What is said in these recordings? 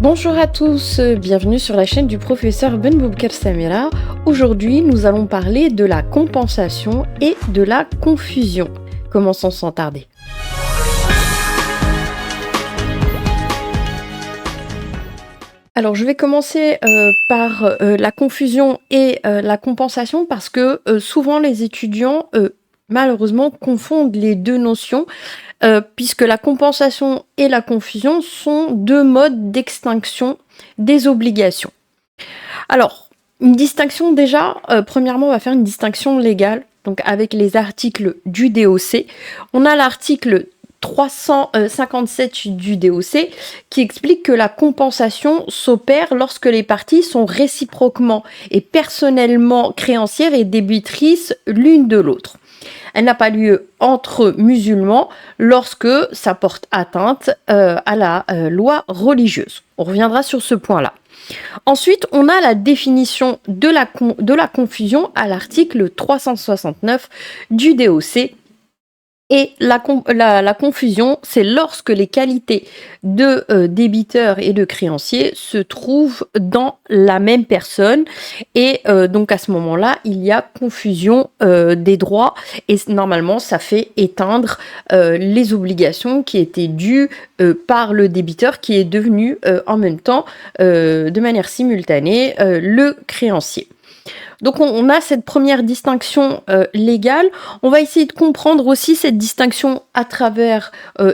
Bonjour à tous, bienvenue sur la chaîne du professeur Benboubker Samira. Aujourd'hui, nous allons parler de la compensation et de la confusion. Commençons sans tarder. Alors, je vais commencer par la confusion et la compensation parce que souvent les étudiants, malheureusement, confondent les deux notions. Puisque la compensation et la confusion sont deux modes d'extinction des obligations. Alors, une distinction déjà, premièrement, on va faire une distinction légale, donc avec les articles du DOC. On a l'article 357 du DOC qui explique que la compensation s'opère lorsque les parties sont réciproquement et personnellement créancières et débitrices l'une de l'autre. Elle n'a pas lieu entre musulmans lorsque ça porte atteinte à la loi religieuse. On reviendra sur ce point-là. Ensuite, on a la définition de la confusion à l'article 369 du DOC. Et la confusion, c'est lorsque les qualités de débiteur et de créancier se trouvent dans la même personne. Et donc à ce moment-là, il y a confusion des droits. Et normalement, ça fait éteindre les obligations qui étaient dues par le débiteur qui est devenu en même temps, de manière simultanée, le créancier. Donc on a cette première distinction légale. On va essayer de comprendre aussi cette distinction à travers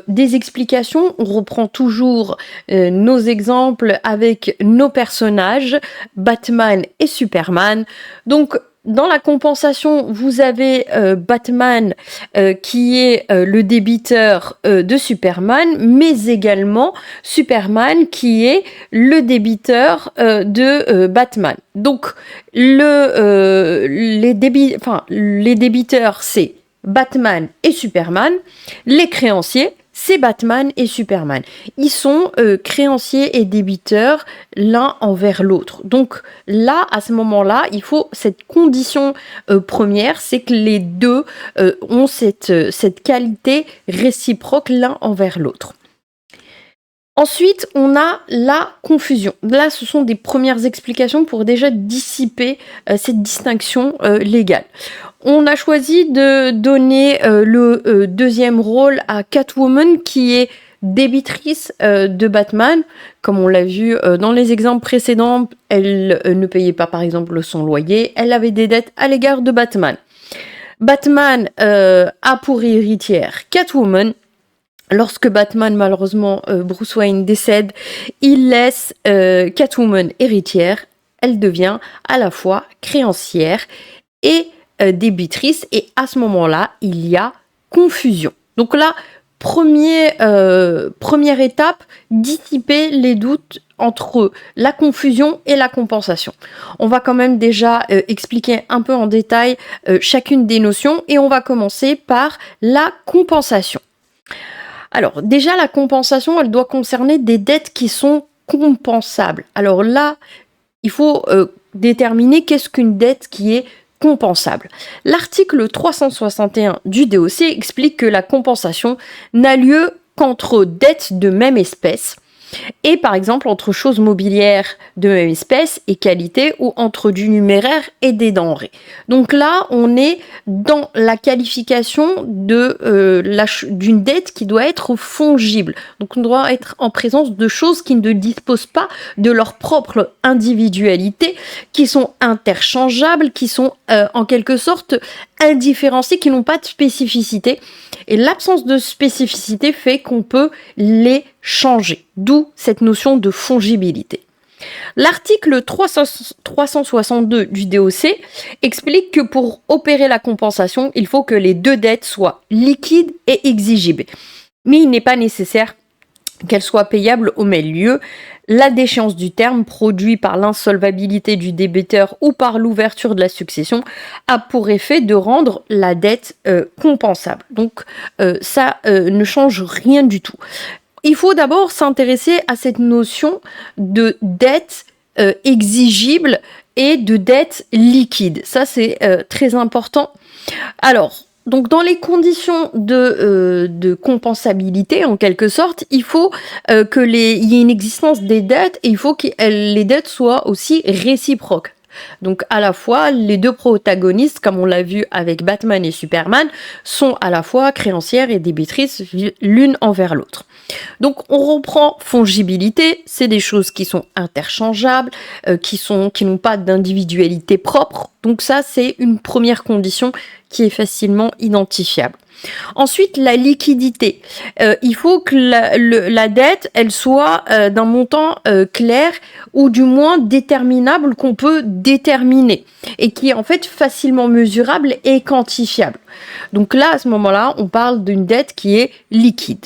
des explications. On reprend toujours nos exemples avec nos personnages, Batman et Superman. Donc dans la compensation, vous avez Batman qui est le débiteur de Superman, mais également Superman qui est le débiteur de Batman. Donc les débiteurs, c'est Batman et Superman. Les créanciers, c'est Batman et Superman. Ils sont créanciers et débiteurs l'un envers l'autre. Donc là, à ce moment-là, il faut cette condition première, c'est que les deux ont cette qualité réciproque l'un envers l'autre. Ensuite, on a la confusion. Là, ce sont des premières explications pour déjà dissiper cette distinction légale. On a choisi de donner le deuxième rôle à Catwoman, qui est débitrice de Batman. Comme on l'a vu dans les exemples précédents, elle ne payait pas, par exemple, son loyer. Elle avait des dettes à l'égard de Batman. Batman a pour héritière Catwoman. Lorsque Batman, malheureusement, Bruce Wayne décède, il laisse Catwoman héritière. Elle devient à la fois créancière et débitrice. Et à ce moment-là, il y a confusion. Donc là, première étape, dissiper les doutes entre la confusion et la compensation. On va quand même déjà expliquer un peu en détail chacune des notions. Et on va commencer par la compensation. Alors, déjà, la compensation, elle doit concerner des dettes qui sont compensables. Alors là, il faut déterminer qu'est-ce qu'une dette qui est compensable. L'article 361 du DOC explique que la compensation n'a lieu qu'entre dettes de même espèce et par exemple entre choses mobilières de même espèce et qualité ou entre du numéraire et des denrées. Donc là, on est dans la qualification d'une dette qui doit être fongible. Donc on doit être en présence de choses qui ne disposent pas de leur propre individualité, qui sont interchangeables, qui sont en quelque sorte indifférenciées, qui n'ont pas de spécificité. Et l'absence de spécificité fait qu'on peut les changer, d'où cette notion de fongibilité. L'article 362 du DOC explique que pour opérer la compensation, il faut que les deux dettes soient liquides et exigibles. Mais il n'est pas nécessaire qu'elles soient payables au même lieu. La déchéance du terme, produit par l'insolvabilité du débiteur ou par l'ouverture de la succession, a pour effet de rendre la dette compensable. Donc ça ne change rien du tout. Il faut d'abord s'intéresser à cette notion de dette exigible et de dette liquide. Ça, c'est très important. Alors, Donc dans les conditions de compensabilité, en quelque sorte, il faut il y ait une existence des dettes et il faut que les dettes soient aussi réciproques. Donc à la fois, les deux protagonistes, comme on l'a vu avec Batman et Superman, sont à la fois créancières et débitrices l'une envers l'autre. Donc on reprend fongibilité, c'est des choses qui sont interchangeables, qui n'ont pas d'individualité propre. Donc ça, c'est une première condition qui est facilement identifiable. Ensuite, la liquidité. Il faut que la dette, elle soit d'un montant clair ou du moins déterminable, qu'on peut déterminer et qui est en fait facilement mesurable et quantifiable. Donc là, à ce moment-là, on parle d'une dette qui est liquide.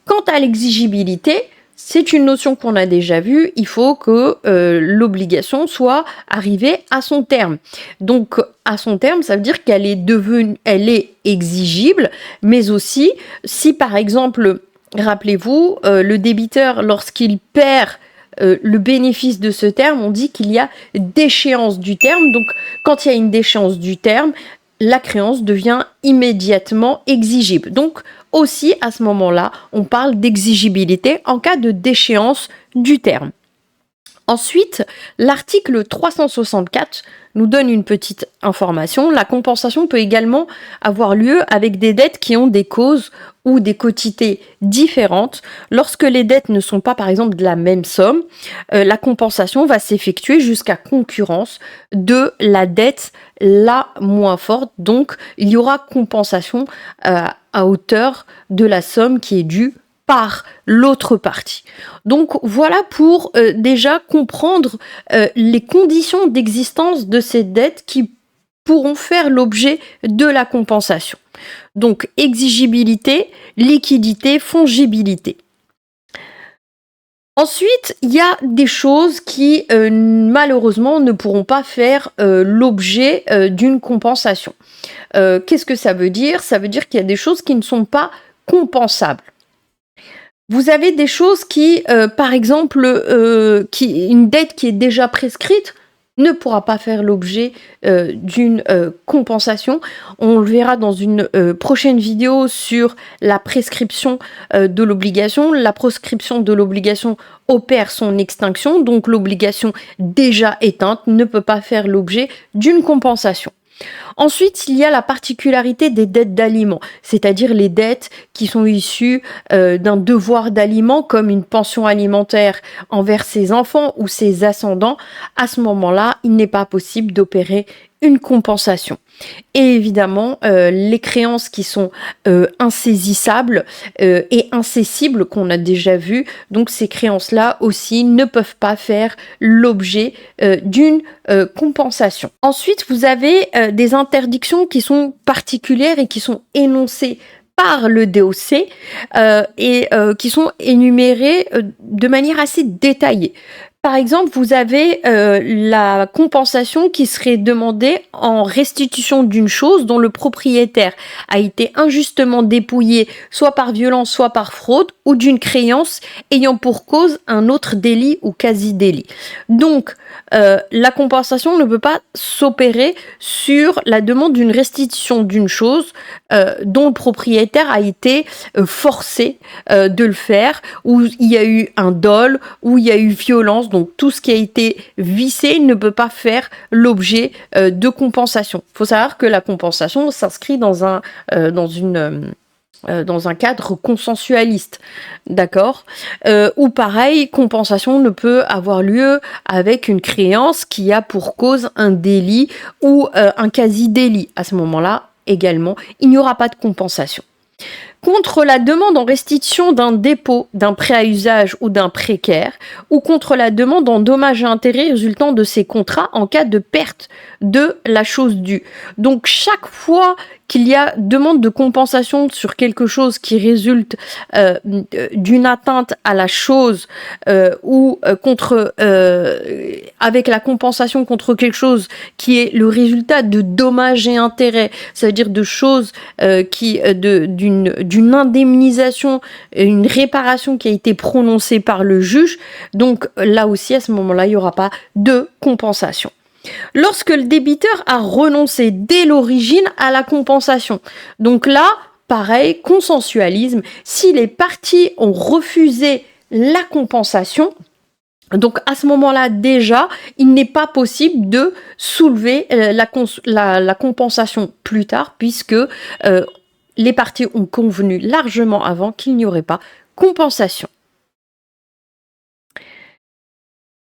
Quant à l'exigibilité, c'est une notion qu'on a déjà vue, il faut que l'obligation soit arrivée à son terme. Donc à son terme, ça veut dire qu'elle elle est exigible, mais aussi si par exemple, rappelez-vous, le débiteur, lorsqu'il perd le bénéfice de ce terme, on dit qu'il y a déchéance du terme. Donc quand il y a une déchéance du terme, la créance devient immédiatement exigible. Donc aussi, à ce moment-là, on parle d'exigibilité en cas de déchéance du terme. Ensuite, l'article 364 nous donne une petite information. La compensation peut également avoir lieu avec des dettes qui ont des causes ou des quotités différentes. Lorsque les dettes ne sont pas, par exemple, de la même somme, la compensation va s'effectuer jusqu'à concurrence de la dette la moins forte. Donc, il y aura compensation à hauteur de la somme qui est due par l'autre partie. Donc voilà pour déjà comprendre les conditions d'existence de ces dettes qui pourront faire l'objet de la compensation. Donc exigibilité, liquidité, fongibilité. Ensuite, il y a des choses qui malheureusement ne pourront pas faire l'objet d'une compensation. Qu'est-ce que ça veut dire? Ça veut dire qu'il y a des choses qui ne sont pas compensables. Vous avez des choses qui, par exemple, une dette qui est déjà prescrite ne pourra pas faire l'objet d'une compensation. On le verra dans une prochaine vidéo sur la prescription de l'obligation. La prescription de l'obligation opère son extinction, donc l'obligation déjà éteinte ne peut pas faire l'objet d'une compensation. Ensuite, il y a la particularité des dettes d'aliment, c'est-à-dire les dettes qui sont issues d'un devoir d'aliment comme une pension alimentaire envers ses enfants ou ses ascendants. À ce moment-là, il n'est pas possible d'opérer une compensation. Et évidemment, les créances qui sont insaisissables et incessibles qu'on a déjà vu, donc ces créances-là aussi ne peuvent pas faire l'objet d'une compensation. Ensuite, vous avez des interdictions qui sont particulières et qui sont énoncées par le DOC et qui sont énumérées de manière assez détaillée. Par exemple, vous avez la compensation qui serait demandée en restitution d'une chose dont le propriétaire a été injustement dépouillé, soit par violence, soit par fraude, ou d'une créance ayant pour cause un autre délit ou quasi-délit. Donc, la compensation ne peut pas s'opérer sur la demande d'une restitution d'une chose dont le propriétaire a été forcé de le faire, où il y a eu un dol, où il y a eu violence. Donc tout ce qui a été vicié ne peut pas faire l'objet de compensation. Il faut savoir que la compensation s'inscrit dans un cadre consensualiste, d'accord? Ou pareil, compensation ne peut avoir lieu avec une créance qui a pour cause un délit ou un quasi-délit. À ce moment-là, également, il n'y aura pas de compensation. Contre la demande en restitution d'un dépôt, d'un prêt à usage ou d'un précaire, ou contre la demande en dommages et intérêts résultant de ces contrats en cas de perte de la chose due. Donc chaque fois qu'il y a demande de compensation sur quelque chose qui résulte d'une atteinte à la chose ou avec la compensation contre quelque chose qui est le résultat de dommages et intérêts, ça veut dire de choses d'une indemnisation, une réparation qui a été prononcée par le juge. Donc là aussi, à ce moment-là, il n'y aura pas de compensation. Lorsque le débiteur a renoncé dès l'origine à la compensation. Donc là, pareil, consensualisme. Si les parties ont refusé la compensation, donc à ce moment-là, déjà, il n'est pas possible de soulever la compensation plus tard, puisque les parties ont convenu largement avant qu'il n'y aurait pas compensation.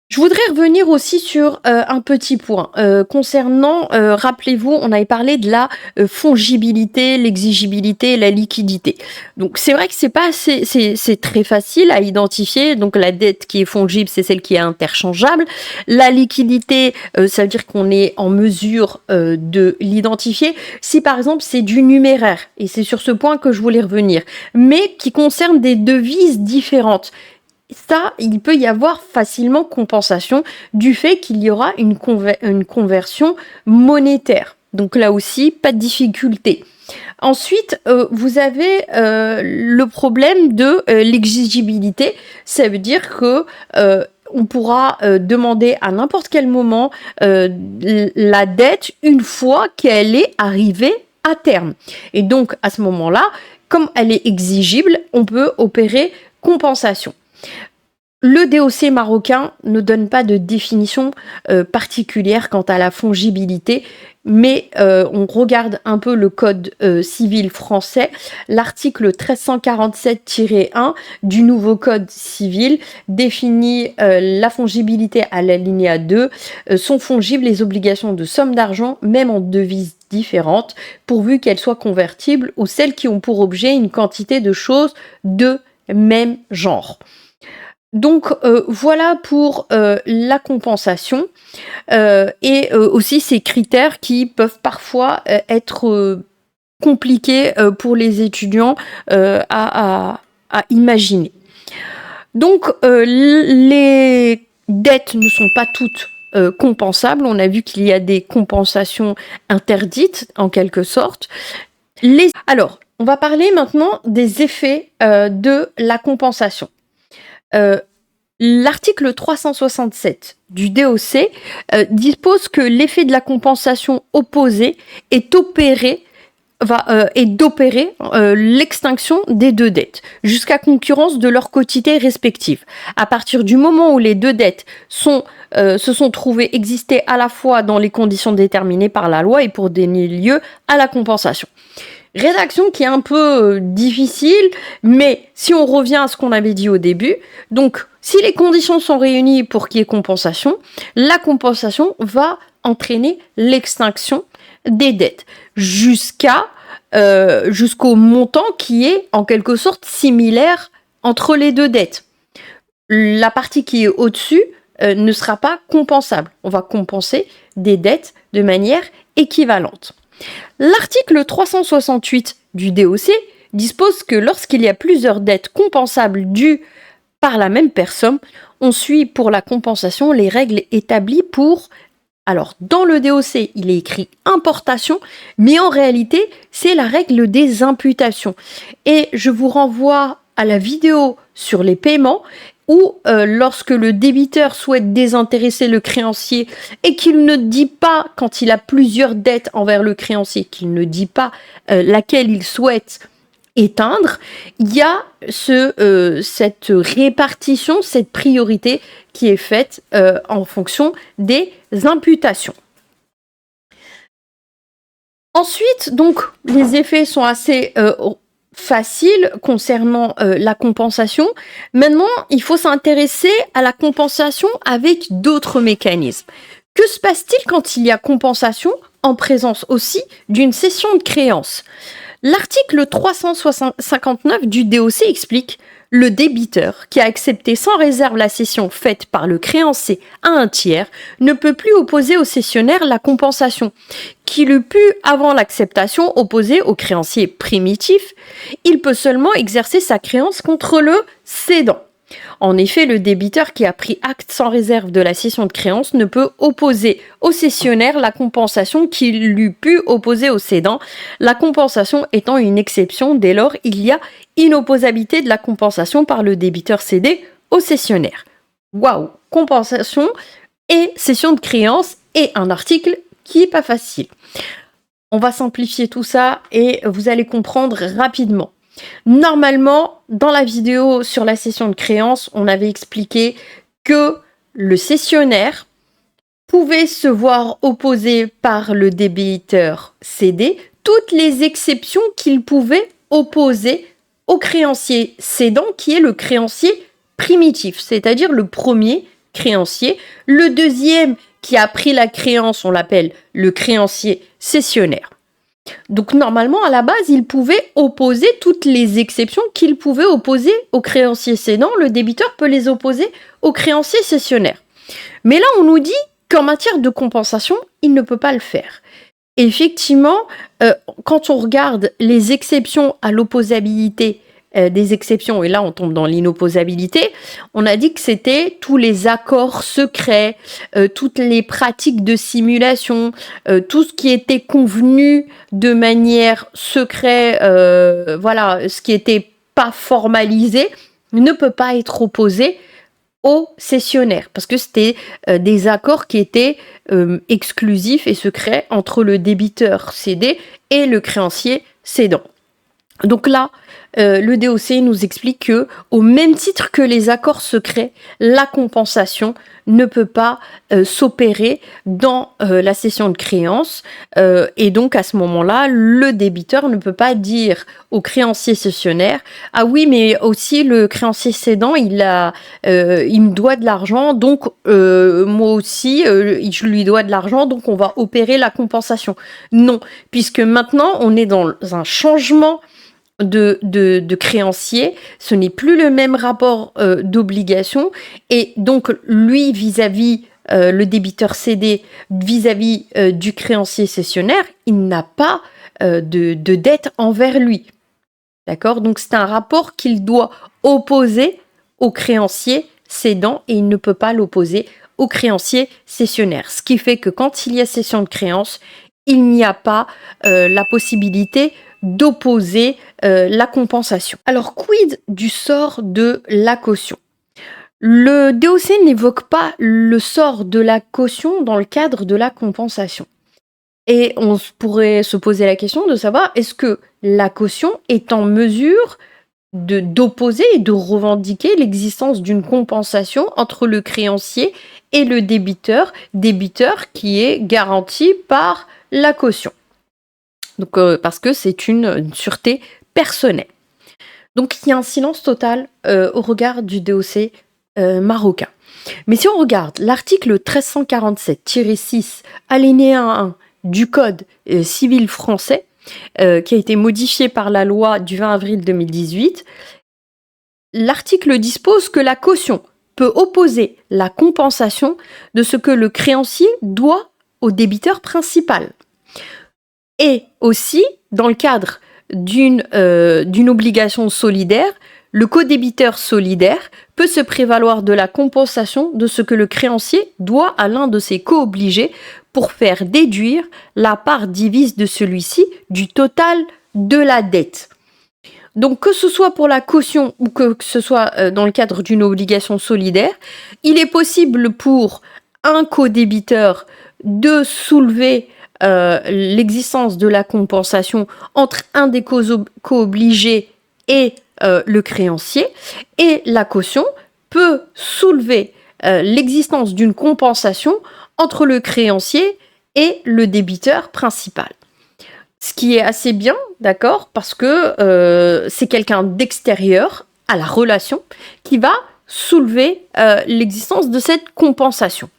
Je voudrais revenir aussi sur un petit point concernant, rappelez-vous, on avait parlé de la fongibilité, l'exigibilité, la liquidité. Donc c'est vrai que c'est très facile à identifier. Donc la dette qui est fongible, c'est celle qui est interchangeable. La liquidité, ça veut dire qu'on est en mesure de l'identifier. Si par exemple c'est du numéraire, et c'est sur ce point que je voulais revenir, mais qui concerne des devises différentes. Ça, il peut y avoir facilement compensation du fait qu'il y aura une conversion monétaire. Donc là aussi, pas de difficulté. Ensuite, vous avez le problème de l'exigibilité. Ça veut dire que on pourra demander à n'importe quel moment la dette une fois qu'elle est arrivée à terme. Et donc, à ce moment-là, comme elle est exigible, on peut opérer compensation. Le DOC marocain ne donne pas de définition particulière quant à la fongibilité, mais on regarde un peu le code civil français. L'article 1347-1 du nouveau code civil définit la fongibilité à l'alinéa 2. Sont fongibles les obligations de somme d'argent, même en devises différentes, pourvu qu'elles soient convertibles, ou celles qui ont pour objet une quantité de choses de même genre. Donc voilà pour la compensation et aussi ces critères qui peuvent parfois être compliqués pour les étudiants à imaginer. Donc les dettes ne sont pas toutes compensables. On a vu qu'il y a des compensations interdites en quelque sorte. Alors, on va parler maintenant des effets de la compensation. L'article 367 du DOC dispose que l'effet de la compensation opposée est d'opérer l'extinction des deux dettes, jusqu'à concurrence de leurs quotités respectives. À partir du moment où les deux dettes se sont trouvées exister à la fois dans les conditions déterminées par la loi et pour donner lieu à la compensation. Rédaction qui est un peu difficile, mais si on revient à ce qu'on avait dit au début, donc si les conditions sont réunies pour qu'il y ait compensation, la compensation va entraîner l'extinction des dettes jusqu'au montant qui est en quelque sorte similaire entre les deux dettes. La partie qui est au-dessus ne sera pas compensable. On va compenser des dettes de manière équivalente. L'article 368 du DOC dispose que lorsqu'il y a plusieurs dettes compensables dues par la même personne, on suit pour la compensation les règles établies pour... Alors, dans le DOC, il est écrit importation, mais en réalité, c'est la règle des imputations. Et je vous renvoie à la vidéo sur les paiements où lorsque le débiteur souhaite désintéresser le créancier et qu'il ne dit pas, quand il a plusieurs dettes envers le créancier, qu'il ne dit pas laquelle il souhaite éteindre, il y a cette répartition, cette priorité qui est faite en fonction des imputations. Ensuite, donc, les effets sont assez faciles concernant la compensation. Maintenant, il faut s'intéresser à la compensation avec d'autres mécanismes. Que se passe-t-il quand il y a compensation en présence aussi d'une cession de créance ? L'article 359 du DOC explique « Le débiteur qui a accepté sans réserve la cession faite par le créancier à un tiers ne peut plus opposer au cessionnaire la compensation qu'il eût pu, avant l'acceptation, opposer au créancier primitif. Il peut seulement exercer sa créance contre le cédant. En effet, le débiteur qui a pris acte sans réserve de la cession de créance ne peut opposer au cessionnaire la compensation qu'il eût pu opposer au cédant, la compensation étant une exception dès lors il y a inopposabilité de la compensation par le débiteur cédé au cessionnaire. Waouh! Compensation et cession de créance et un article qui est pas facile. On va simplifier tout ça et vous allez comprendre rapidement. Normalement, dans la vidéo sur la cession de créances, on avait expliqué que le cessionnaire pouvait se voir opposer par le débiteur cédé toutes les exceptions qu'il pouvait opposer au créancier cédant, qui est le créancier primitif, c'est-à-dire le premier créancier. Le deuxième qui a pris la créance, on l'appelle le créancier cessionnaire. Donc normalement, à la base, il pouvait opposer toutes les exceptions qu'il pouvait opposer au créancier cédant. Le débiteur peut les opposer au créancier cessionnaire. Mais là, on nous dit qu'en matière de compensation, il ne peut pas le faire. Effectivement, quand on regarde les exceptions à l'opposabilité des exceptions, et là on tombe dans l'inopposabilité, on a dit que c'était tous les accords secrets, toutes les pratiques de simulation, tout ce qui était convenu de manière secrète, voilà, ce qui n'était pas formalisé, ne peut pas être opposé au cessionnaire, parce que c'était des accords qui étaient exclusifs et secrets entre le débiteur cédé et le créancier cédant. Donc là, le DOC nous explique que, au même titre que les accords secrets, la compensation ne peut pas s'opérer dans la cession de créance. Et donc, à ce moment-là, le débiteur ne peut pas dire au créancier cessionnaire « Ah oui, mais aussi le créancier cédant, il me doit de l'argent, donc moi aussi, je lui dois de l'argent, donc on va opérer la compensation. » Non, puisque maintenant, on est dans un changement de créancier, ce n'est plus le même rapport d'obligation, et donc lui vis-à-vis le débiteur cédé vis-à-vis du créancier cessionnaire, il n'a pas de dette envers lui. D'accord? Donc c'est un rapport qu'il doit opposer au créancier cédant et il ne peut pas l'opposer au créancier cessionnaire. Ce qui fait que quand il y a cession de créance, il n'y a pas la possibilité d'opposer la compensation. Alors, quid du sort de la caution? Le DOC n'évoque pas le sort de la caution dans le cadre de la compensation. Et on pourrait se poser la question de savoir, est-ce que la caution est en mesure d'opposer et de revendiquer l'existence d'une compensation entre le créancier et le débiteur qui est garanti par la caution. Donc, parce que c'est une sûreté personnelle. Donc, il y a un silence total au regard du DOC marocain. Mais si on regarde l'article 1347-6, alinéa 1 du Code civil français, qui a été modifié par la loi du 20 avril 2018, l'article dispose que la caution peut opposer la compensation de ce que le créancier doit au débiteur principal. Et aussi, dans le cadre d'une obligation solidaire, le codébiteur solidaire peut se prévaloir de la compensation de ce que le créancier doit à l'un de ses co-obligés pour faire déduire la part divise de celui-ci du total de la dette. Donc, que ce soit pour la caution ou que ce soit dans le cadre d'une obligation solidaire, il est possible pour un codébiteur de soulever l'existence de la compensation entre un des co-obligés et le créancier, et la caution peut soulever l'existence d'une compensation entre le créancier et le débiteur principal. Ce qui est assez bien, d'accord, parce que c'est quelqu'un d'extérieur à la relation qui va soulever l'existence de cette compensation.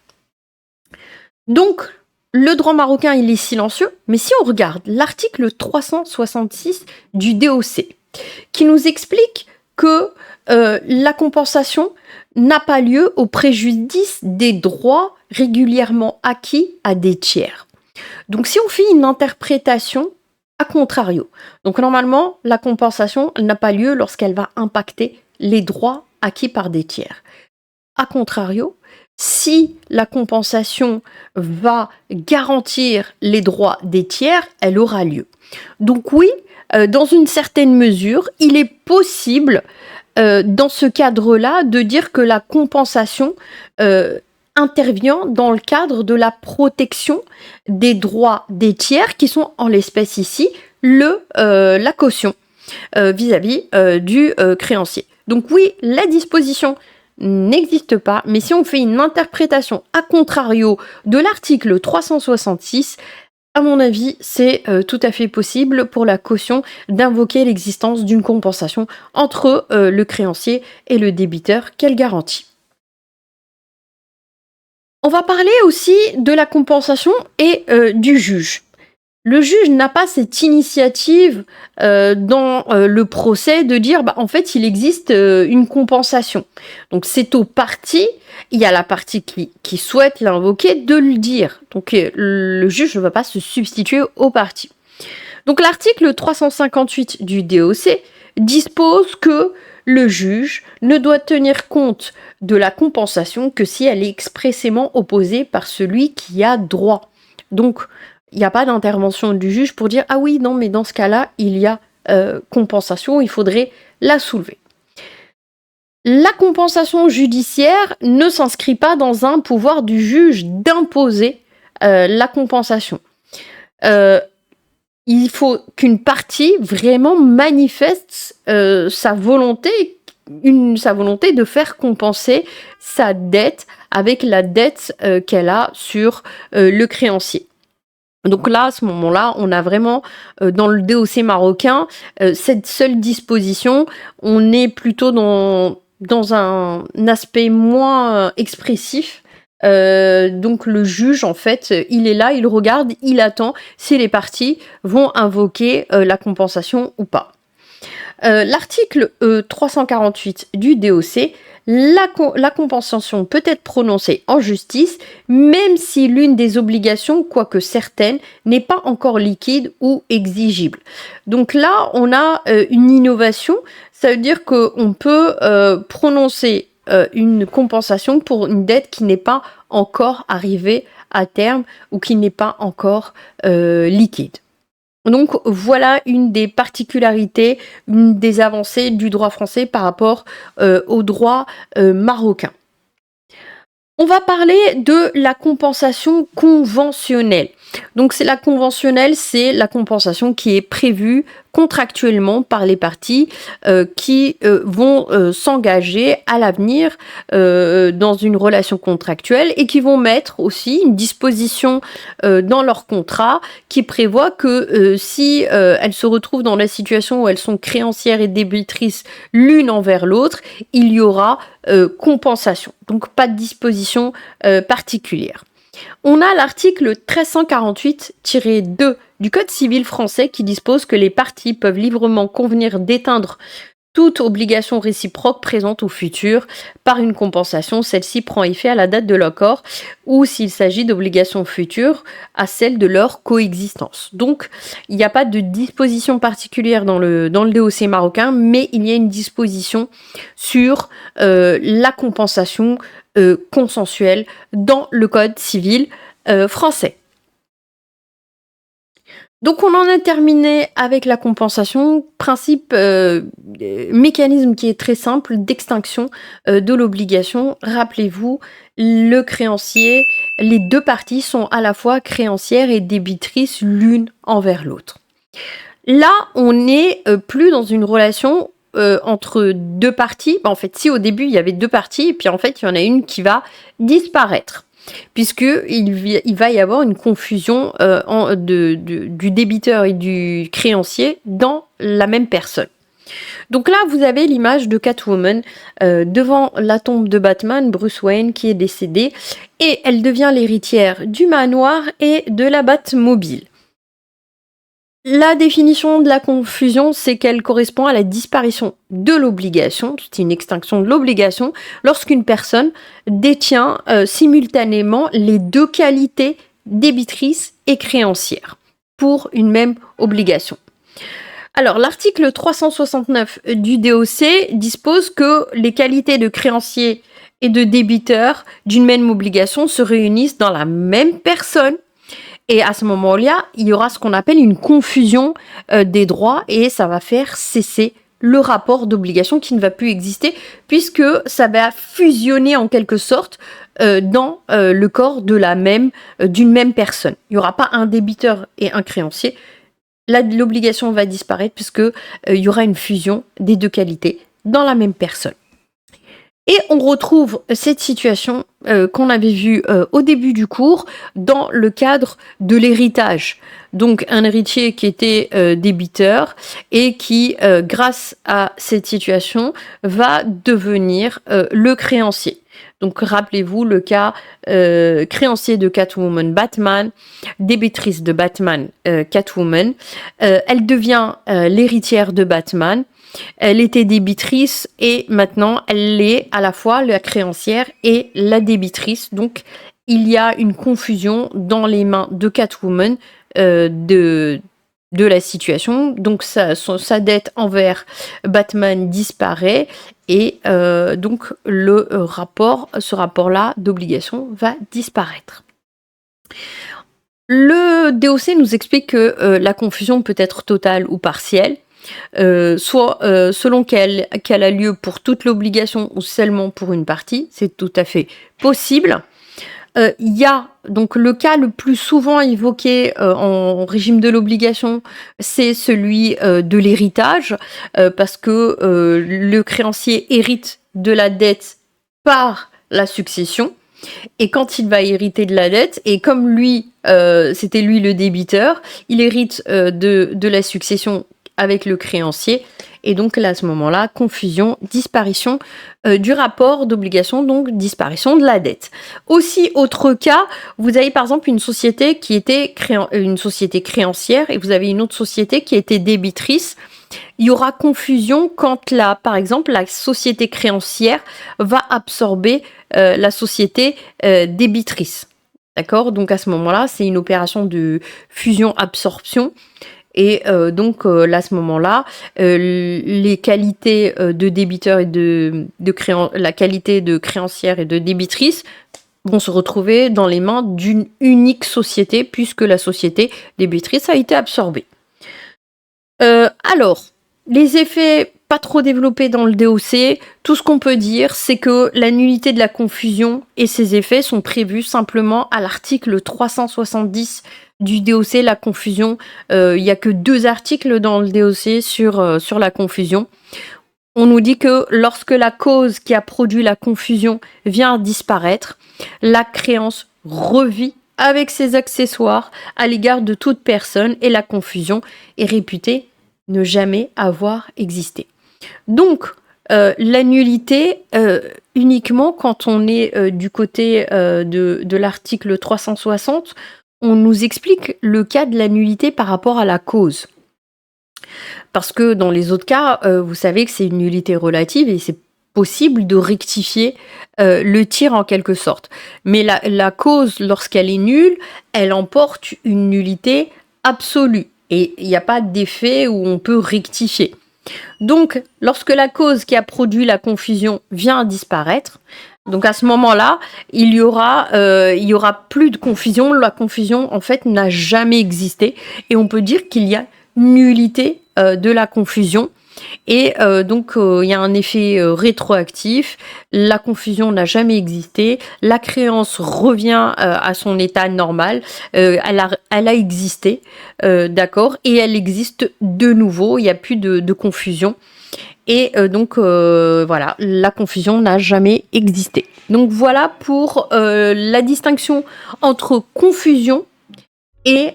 Donc, le droit marocain, il est silencieux, mais si on regarde l'article 366 du DOC, qui nous explique que la compensation n'a pas lieu au préjudice des droits régulièrement acquis à des tiers. Donc, si on fait une interprétation à contrario, donc normalement, la compensation n'a pas lieu lorsqu'elle va impacter les droits acquis par des tiers. A contrario, si la compensation va garantir les droits des tiers, elle aura lieu. Donc oui, dans une certaine mesure, il est possible, dans ce cadre-là, de dire que la compensation intervient dans le cadre de la protection des droits des tiers qui sont en l'espèce ici la caution vis-à-vis du créancier. Donc oui, la disposition n'existe pas, mais si on fait une interprétation à contrario de l'article 366, à mon avis, c'est tout à fait possible pour la caution d'invoquer l'existence d'une compensation entre le créancier et le débiteur qu'elle garantit. On va parler aussi de la compensation et du juge. Le juge n'a pas cette initiative dans le procès de dire en fait il existe une compensation. Donc c'est aux parties, il y a la partie qui souhaite l'invoquer de le dire. Donc le juge ne va pas se substituer aux parties. Donc l'article 358 du DOC dispose que le juge ne doit tenir compte de la compensation que si elle est expressément opposée par celui qui a droit. Donc il n'y a pas d'intervention du juge pour dire « Ah oui, non, mais dans ce cas-là, il y a compensation, il faudrait la soulever ». La compensation judiciaire ne s'inscrit pas dans un pouvoir du juge d'imposer la compensation. Il faut qu'une partie vraiment manifeste sa volonté de faire compenser sa dette avec la dette qu'elle a sur le créancier. Donc là, à ce moment-là, on a vraiment, dans le DOC marocain, cette seule disposition. On est plutôt dans un aspect moins expressif. Donc le juge, en fait, il est là, il regarde, il attend si les parties vont invoquer la compensation ou pas. L'article 348 du DOC, la compensation peut être prononcée en justice, même si l'une des obligations, quoique certaine, n'est pas encore liquide ou exigible. Donc là, on a une innovation, ça veut dire qu'on peut prononcer une compensation pour une dette qui n'est pas encore arrivée à terme ou qui n'est pas encore liquide. Donc voilà une des particularités, une des avancées du droit français par rapport au droit marocain. On va parler de la compensation conventionnelle. Donc c'est la compensation qui est prévue contractuellement par les parties qui vont s'engager à l'avenir dans une relation contractuelle et qui vont mettre aussi une disposition dans leur contrat qui prévoit que si elles se retrouvent dans la situation où elles sont créancières et débitrices l'une envers l'autre, il y aura compensation. Donc pas de disposition particulière. On a l'article 1348-2 du Code civil français qui dispose que les parties peuvent librement convenir d'éteindre toute obligation réciproque présente ou future par une compensation. Celle-ci prend effet à la date de l'accord ou s'il s'agit d'obligations futures à celle de leur coexistence. Donc, il n'y a pas de disposition particulière dans le DOC marocain, mais il y a une disposition sur la compensation consensuelle dans le Code civil français. Donc on en a terminé avec la compensation, mécanisme qui est très simple d'extinction de l'obligation. Rappelez-vous, le créancier, les deux parties sont à la fois créancières et débitrices l'une envers l'autre. Là, on n'est plus dans une relation entre deux parties. En fait, si au début il y avait deux parties, et puis en fait il y en a une qui va disparaître, puisqu'il va y avoir une confusion du débiteur et du créancier dans la même personne. Donc là, vous avez l'image de Catwoman devant la tombe de Batman, Bruce Wayne, qui est décédé, et elle devient l'héritière du manoir et de la Batmobile. La définition de la confusion, c'est qu'elle correspond à la disparition de l'obligation, c'est une extinction de l'obligation, lorsqu'une personne détient simultanément les deux qualités débitrice et créancière pour une même obligation. Alors, l'article 369 du DOC dispose que les qualités de créancier et de débiteur d'une même obligation se réunissent dans la même personne. Et à ce moment-là, il y aura ce qu'on appelle une confusion des droits et ça va faire cesser le rapport d'obligation qui ne va plus exister puisque ça va fusionner en quelque sorte dans le corps d'une même personne. Il n'y aura pas un débiteur et un créancier. L'obligation va disparaître puisque il y aura une fusion des deux qualités dans la même personne. Et on retrouve cette situation qu'on avait vue au début du cours dans le cadre de l'héritage. Donc un héritier qui était débiteur et qui, grâce à cette situation, va devenir le créancier. Donc rappelez-vous le cas créancier de Catwoman Batman, débitrice de Batman Catwoman. Elle devient l'héritière de Batman. Elle était débitrice et maintenant elle est à la fois la créancière et la débitrice. Donc il y a une confusion dans les mains de Catwoman de la situation. Donc sa dette envers Batman disparaît et donc ce rapport-là d'obligation va disparaître. Le DOC nous explique que la confusion peut être totale ou partielle. Soit selon qu'elle a lieu pour toute l'obligation ou seulement pour une partie, c'est tout à fait possible. Il y a donc le cas le plus souvent évoqué en régime de l'obligation, c'est celui de l'héritage, parce que le créancier hérite de la dette par la succession. Et quand il va hériter de la dette, et comme lui, c'était lui le débiteur, il hérite de la succession avec le créancier, et donc là, à ce moment-là, confusion, disparition du rapport d'obligation, donc disparition de la dette. Aussi, autre cas, vous avez par exemple une société qui était une société créancière, et vous avez une autre société qui était débitrice. Il y aura confusion quand par exemple, la société créancière va absorber la société débitrice. D'accord ? Donc à ce moment-là, c'est une opération de fusion-absorption. Et donc là, à ce moment-là, les qualités de débiteur et la qualité de créancière et de débitrice vont se retrouver dans les mains d'une unique société puisque la société débitrice a été absorbée. Alors, les effets pas trop développés dans le DOC, tout ce qu'on peut dire, c'est que la nullité de la confusion et ses effets sont prévus simplement à l'article 370 du DOC, la confusion. Il n'y a que 2 articles dans le DOC sur la confusion. On nous dit que lorsque la cause qui a produit la confusion vient à disparaître, la créance revit avec ses accessoires à l'égard de toute personne et la confusion est réputée ne jamais avoir existé. Donc, la nullité, uniquement quand on est du côté de l'article 360, on nous explique le cas de la nullité par rapport à la cause. Parce que dans les autres cas, vous savez que c'est une nullité relative et c'est possible de rectifier le tir en quelque sorte. Mais la cause, lorsqu'elle est nulle, elle emporte une nullité absolue. Et il n'y a pas d'effet où on peut rectifier. Donc, lorsque la cause qui a produit la confusion vient à disparaître, donc à ce moment-là, il y aura plus de confusion. La confusion, en fait, n'a jamais existé. Et on peut dire qu'il y a nullité de la confusion. Et donc, il y a un effet rétroactif. La confusion n'a jamais existé. La créance revient à son état normal. Elle a existé, d'accord, et elle existe de nouveau. Il n'y a plus de confusion. Et donc, voilà, la confusion n'a jamais existé. Donc, voilà pour la distinction entre confusion et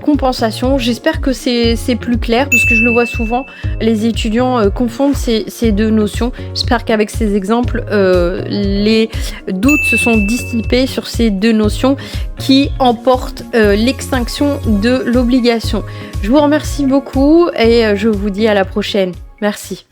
compensation. J'espère que c'est plus clair parce que je le vois souvent, les étudiants confondent ces deux notions. J'espère qu'avec ces exemples, les doutes se sont dissipés sur ces deux notions qui emportent l'extinction de l'obligation. Je vous remercie beaucoup et je vous dis à la prochaine. Merci.